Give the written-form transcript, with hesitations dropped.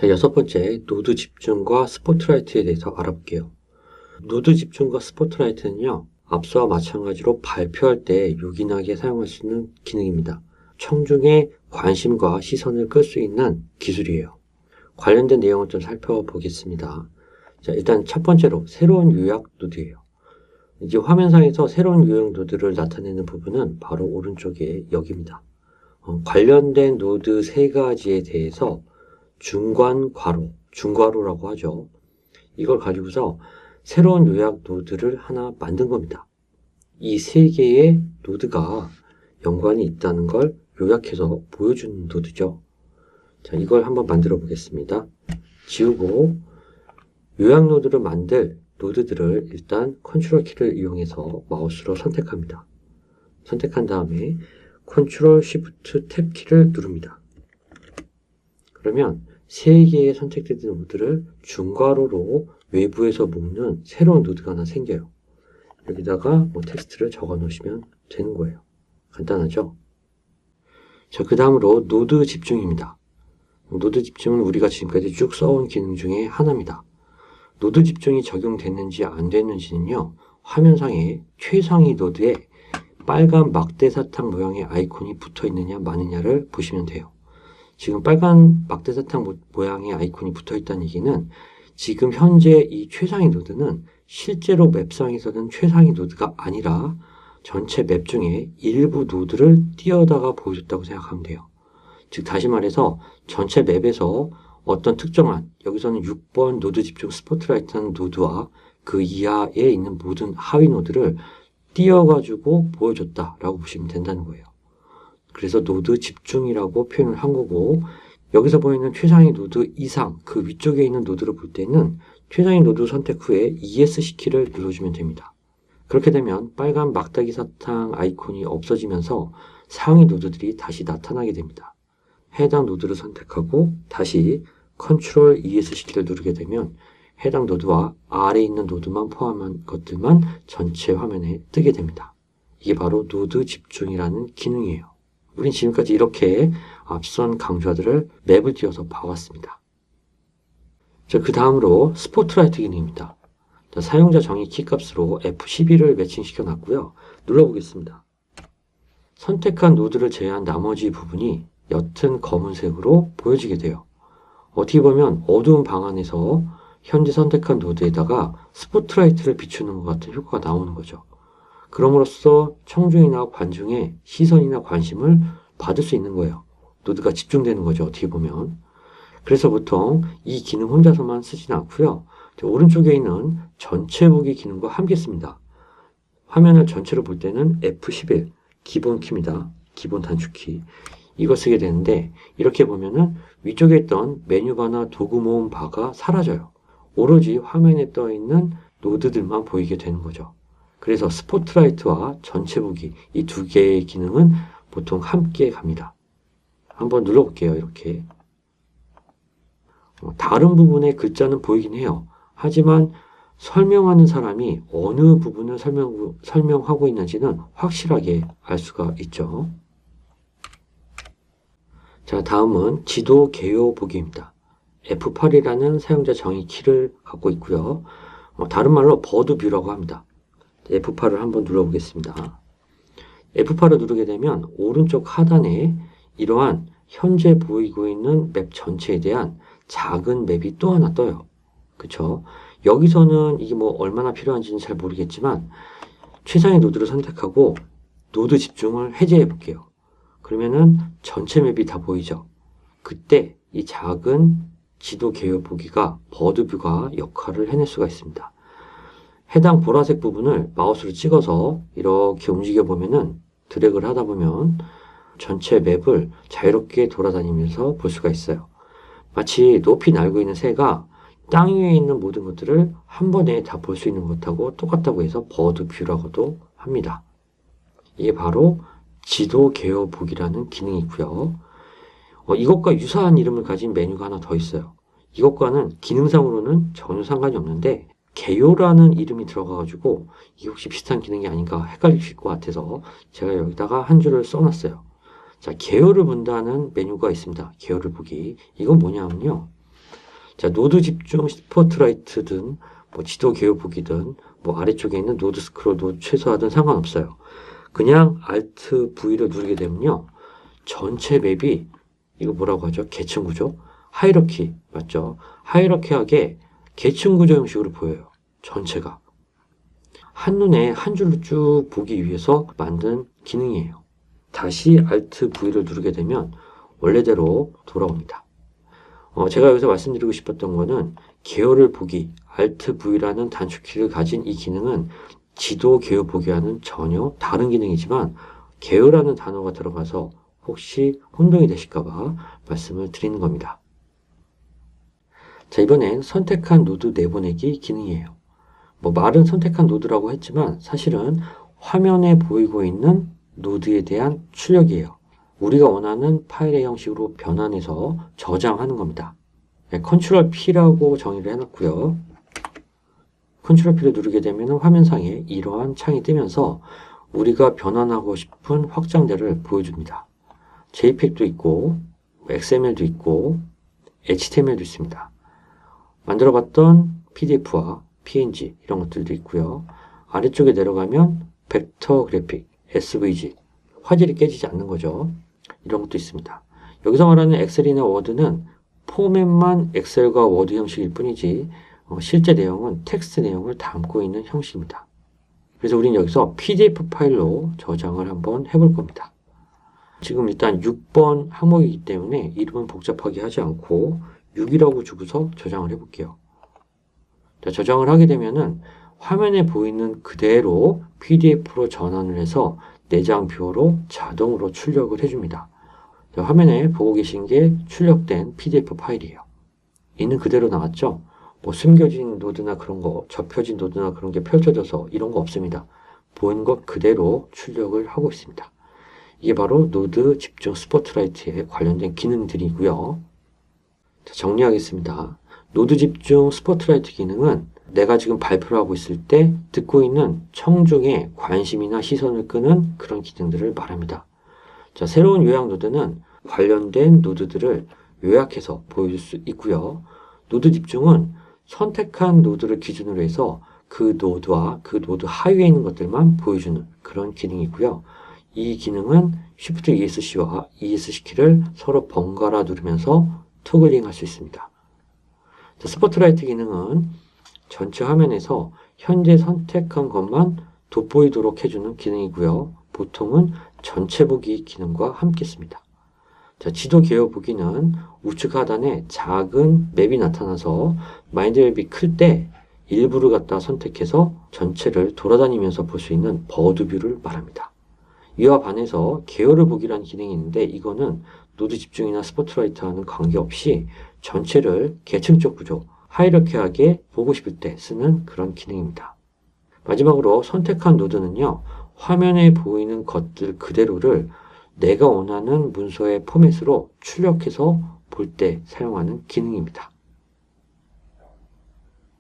자, 여섯 번째, 노드 집중과 스포트라이트에 대해서 알아볼게요. 노드 집중과 스포트라이트는요, 앞서와 마찬가지로 발표할 때 요긴하게 사용할 수 있는 기능입니다. 청중의 관심과 시선을 끌 수 있는 기술이에요. 관련된 내용을 좀 살펴보겠습니다. 자, 일단 첫 번째로 새로운 요약 노드예요. 이제 화면상에서 새로운 요약 노드를 나타내는 부분은 바로 오른쪽에 여기입니다. 관련된 노드 세 가지에 대해서 중괄호라고 하죠. 이걸 가지고서 새로운 요약 노드를 하나 만든 겁니다. 이 세 개의 노드가 연관이 있다는 걸 요약해서 보여주는 노드죠. 자, 이걸 한번 만들어 보겠습니다. 지우고 요약 노드를 만들 노드들을 일단 컨트롤 키를 이용해서 마우스로 선택합니다. 선택한 다음에 컨트롤 쉬프트 탭 키를 누릅니다. 그러면 세 개의 선택된 노드를 중괄호로 외부에서 묶는 새로운 노드가 하나 생겨요. 여기다가 텍스트를 적어 놓으시면 되는 거예요. 간단하죠? 자, 그 다음으로 노드 집중입니다. 노드 집중은 우리가 지금까지 쭉 써온 기능 중에 하나입니다. 노드 집중이 적용됐는지 안 됐는지는요, 화면상에 최상위 노드에 빨간 막대사탕 모양의 아이콘이 붙어 있느냐 마느냐를 보시면 돼요. 지금 빨간 막대사탕 모양의 아이콘이 붙어 있다는 얘기는 지금 현재 이 최상위 노드는 실제로 맵상에서는 최상위 노드가 아니라 전체 맵 중에 일부 노드를 띄어다가 보여줬다고 생각하면 돼요. 즉 다시 말해서 전체 맵에서 어떤 특정한, 여기서는 6번 노드 집중 스포트라이트라는 노드와 그 이하에 있는 모든 하위 노드를 띄어가지고 보여줬다라고 보시면 된다는 거예요. 그래서 노드 집중이라고 표현을 한 거고, 여기서 보이는 최상위 노드 이상 그 위쪽에 있는 노드를 볼 때는 최상위 노드 선택 후에 ESC 키를 눌러주면 됩니다. 그렇게 되면 빨간 막대기 사탕 아이콘이 없어지면서 상위 노드들이 다시 나타나게 됩니다. 해당 노드를 선택하고 다시 컨트롤 ESC 키를 누르게 되면 해당 노드와 아래에 있는 노드만 포함한 것들만 전체 화면에 뜨게 됩니다. 이게 바로 노드 집중이라는 기능이에요. 우린 지금까지 이렇게 앞선 강좌들을 맵을 띄워서 봐왔습니다. 자, 그 다음으로 스포트라이트 기능입니다. 자, 사용자 정의 키값으로 F12를 매칭시켜 놨고요. 눌러보겠습니다. 선택한 노드를 제외한 나머지 부분이 옅은 검은색으로 보여지게 돼요. 어떻게 보면 어두운 방 안에서 현재 선택한 노드에다가 스포트라이트를 비추는 것 같은 효과가 나오는 거죠. 그럼으로써 청중이나 관중의 시선이나 관심을 받을 수 있는 거예요. 노드가 집중되는 거죠. 어떻게 보면. 그래서 보통 이 기능 혼자서만 쓰지는 않고요. 오른쪽에 있는 전체 보기 기능과 함께 씁니다. 화면을 전체로 볼 때는 F11 기본 키입니다. 기본 단축키. 이거 쓰게 되는데 이렇게 보면은 위쪽에 있던 메뉴바나 도구 모음 바가 사라져요. 오로지 화면에 떠 있는 노드들만 보이게 되는 거죠. 그래서 스포트라이트와 전체 보기 이 두 개의 기능은 보통 함께 갑니다. 한번 눌러볼게요. 이렇게 다른 부분의 글자는 보이긴 해요. 하지만 설명하는 사람이 어느 부분을 설명하고 있는지는 확실하게 알 수가 있죠. 자, 다음은 지도 개요 보기입니다. F8이라는 사용자 정의 키를 갖고 있고요. 다른 말로 버드 뷰라고 합니다. F8을 한번 눌러보겠습니다. F8을 누르게 되면 오른쪽 하단에 이러한 현재 보이고 있는 맵 전체에 대한 작은 맵이 또 하나 떠요. 그쵸? 여기서는 이게 뭐 얼마나 필요한지는 잘 모르겠지만 최상의 노드를 선택하고 노드 집중을 해제해 볼게요. 그러면은 전체 맵이 다 보이죠? 그때 이 작은 지도 개요 보기가 버드뷰가 역할을 해낼 수가 있습니다. 해당 보라색 부분을 마우스로 찍어서 이렇게 움직여 보면은 드래그를 하다 보면 전체 맵을 자유롭게 돌아다니면서 볼 수가 있어요. 마치 높이 날고 있는 새가 땅 위에 있는 모든 것들을 한 번에 다 볼 수 있는 것하고 똑같다고 해서 버드 뷰라고도 합니다. 이게 바로 지도 개요 보기라는 기능이고요. 이것과 유사한 이름을 가진 메뉴가 하나 더 있어요. 이것과는 기능상으로는 전혀 상관이 없는데 개요라는 이름이 들어가가지고 이게 혹시 비슷한 기능이 아닌가 헷갈리실 것 같아서 제가 여기다가 한 줄을 써놨어요. 자, 개요를 본다는 메뉴가 있습니다. 개요를 보기. 이건 뭐냐면요. 자, 노드 집중 스포트라이트든 뭐 지도 개요 보기든 뭐 아래쪽에 있는 노드 스크롤, 노드 최소화든 상관없어요. 그냥 Alt V를 누르게 되면요. 전체 맵이 이거 뭐라고 하죠? 계층 구조? 하이러키 맞죠? 하이러키하게 계층 구조 형식으로 보여요. 전체가. 한눈에 한 줄로 쭉 보기 위해서 만든 기능이에요. 다시 Alt V를 누르게 되면 원래대로 돌아옵니다. 제가 여기서 말씀드리고 싶었던 거는 개요를 보기, Alt V라는 단축키를 가진 이 기능은 지도 개요 보기와는 전혀 다른 기능이지만 개요라는 단어가 들어가서 혹시 혼동이 되실까봐 말씀을 드리는 겁니다. 자, 이번엔 선택한 노드 내보내기 기능이에요. 뭐 말은 선택한 노드라고 했지만 사실은 화면에 보이고 있는 노드에 대한 출력이에요. 우리가 원하는 파일의 형식으로 변환해서 저장하는 겁니다. 컨트롤 P라고 정의를 해놨고요. 컨트롤 P를 누르게 되면 화면상에 이러한 창이 뜨면서 우리가 변환하고 싶은 확장자를 보여줍니다. JPEG도 있고 XML도 있고 HTML도 있습니다. 만들어봤던 PDF와 PNG 이런 것들도 있고요. 아래쪽에 내려가면 벡터 그래픽, SVG, 화질이 깨지지 않는 거죠. 이런 것도 있습니다. 여기서 말하는 엑셀이나 워드는 포맷만 엑셀과 워드 형식일 뿐이지 실제 내용은 텍스트 내용을 담고 있는 형식입니다. 그래서 우리는 여기서 PDF 파일로 저장을 한번 해볼 겁니다. 지금 일단 6번 항목이기 때문에 이름은 복잡하게 하지 않고 6이라고 주고서 저장을 해볼게요. 자, 저장을 하게 되면은 화면에 보이는 그대로 PDF로 전환을 해서 내장표로 자동으로 출력을 해줍니다. 자, 화면에 보고 계신 게 출력된 PDF 파일이에요. 있는 그대로 나왔죠? 뭐 숨겨진 노드나 그런 거, 접혀진 노드나 그런 게 펼쳐져서 이런 거 없습니다. 보이는 것 그대로 출력을 하고 있습니다. 이게 바로 노드 집중 스포트라이트에 관련된 기능들이고요. 자, 정리하겠습니다. 노드 집중 스포트라이트 기능은 내가 지금 발표를 하고 있을 때 듣고 있는 청중의 관심이나 시선을 끄는 그런 기능들을 말합니다. 자, 새로운 요약 노드는 관련된 노드들을 요약해서 보여줄 수 있고요. 노드 집중은 선택한 노드를 기준으로 해서 그 노드와 그 노드 하위에 있는 것들만 보여주는 그런 기능이고요. 이 기능은 Shift ESC와 ESC 키를 서로 번갈아 누르면서 토글링 할 수 있습니다. 자, 스포트라이트 기능은 전체 화면에서 현재 선택한 것만 돋보이도록 해주는 기능이고요. 보통은 전체 보기 기능과 함께 씁니다. 자, 지도 개요 보기는 우측 하단에 작은 맵이 나타나서 마인드 맵이 클 때 일부를 갖다 선택해서 전체를 돌아다니면서 볼 수 있는 버드 뷰를 말합니다. 이와 반해서 개요를 보기라는 기능이 있는데 이거는 노드 집중이나 스포트라이트와는 관계없이 전체를 계층적 구조, 하이러키하게 보고 싶을 때 쓰는 그런 기능입니다. 마지막으로 선택한 노드는요. 화면에 보이는 것들 그대로를 내가 원하는 문서의 포맷으로 출력해서 볼 때 사용하는 기능입니다.